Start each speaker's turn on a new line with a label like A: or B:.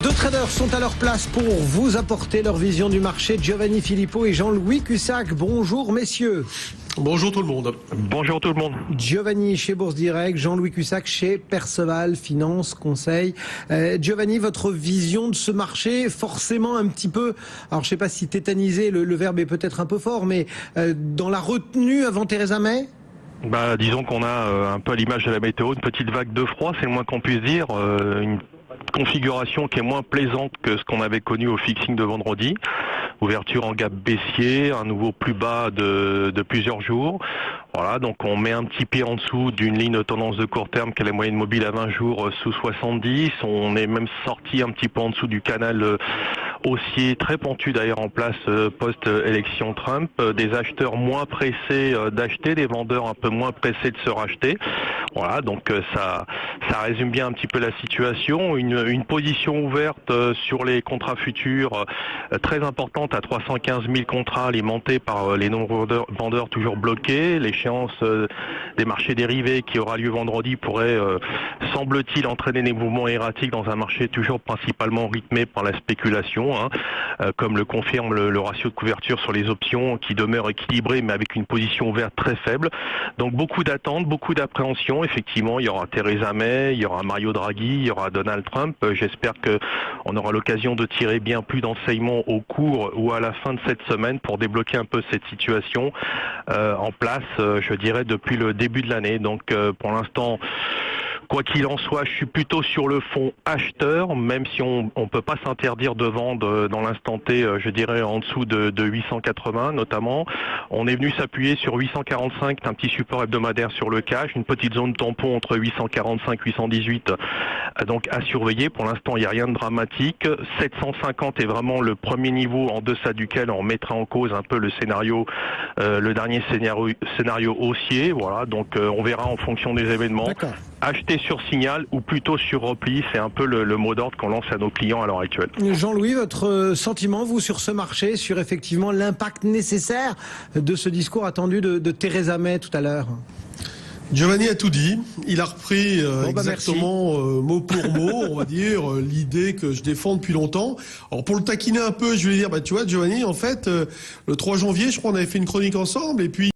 A: Deux traders sont à leur place pour vous apporter leur vision du marché. Giovanni Filippo et Jean-Louis Cussac. Bonjour messieurs.
B: Bonjour tout le monde.
C: Bonjour tout le monde.
A: Giovanni chez Bourse Direct, Jean-Louis Cussac chez Perceval Finance Conseil. Giovanni, votre vision de ce marché, forcément un petit peu, alors je sais pas si tétanisé, le verbe est peut-être un peu fort, mais dans la retenue avant Theresa May ?
C: Disons qu'on a un peu à l'image de la météo, une petite vague de froid, c'est le moins qu'on puisse dire, une configuration qui est moins plaisante que ce qu'on avait connu au fixing de vendredi. Ouverture en gap baissier, un nouveau plus bas de plusieurs jours. Voilà, donc on met un petit pied en dessous d'une ligne de tendance de court terme qui est la moyenne mobile à 20 jours sous 70. On est même sorti un petit peu en dessous du canal haussier, très pentu d'ailleurs en place post-élection Trump. Des acheteurs moins pressés d'acheter, des vendeurs un peu moins pressés de se racheter. Voilà, donc ça résume bien un petit peu la situation. Une position ouverte sur les contrats futurs très importante à 315 000 contrats alimentés par les non-vendeurs toujours bloqués. L'échéance des marchés dérivés qui aura lieu vendredi pourrait, semble-t-il, entraîner des mouvements erratiques dans un marché toujours principalement rythmé par la spéculation, comme le confirme le ratio de couverture sur les options qui demeure équilibré mais avec une position ouverte très faible. Donc beaucoup d'attentes, beaucoup d'appréhension. Effectivement, il y aura Theresa May, il y aura Mario Draghi, il y aura Donald Trump. J'espère qu'on aura l'occasion de tirer bien plus d'enseignements au cours ou à la fin de cette semaine pour débloquer un peu cette situation en place, je dirais, depuis le début de l'année. Donc pour l'instant, quoi qu'il en soit, je suis plutôt sur le fond acheteur, même si on peut pas s'interdire de vendre dans l'instant T, je dirais en dessous de 880 notamment. On est venu s'appuyer sur 845, un petit support hebdomadaire sur le cash, une petite zone tampon entre 845 et 818, donc à surveiller. Pour l'instant, il n'y a rien de dramatique. 750 est vraiment le premier niveau en deçà duquel on mettra en cause un peu le scénario, le dernier scénario haussier. Voilà, donc on verra en fonction des événements. Acheter sur signal ou plutôt sur repli, c'est un peu le mot d'ordre qu'on lance à nos clients à l'heure actuelle.
A: Jean-Louis, votre sentiment, vous, sur ce marché, sur effectivement l'impact nécessaire de ce discours attendu de Theresa May tout à l'heure?
B: Giovanni a tout dit. Il a repris exactement mot pour mot, on va dire, l'idée que je défends depuis longtemps. Alors pour le taquiner un peu, je vais lui dire, tu vois, Giovanni, en fait, le 3 janvier, je crois, on avait fait une chronique ensemble, et puis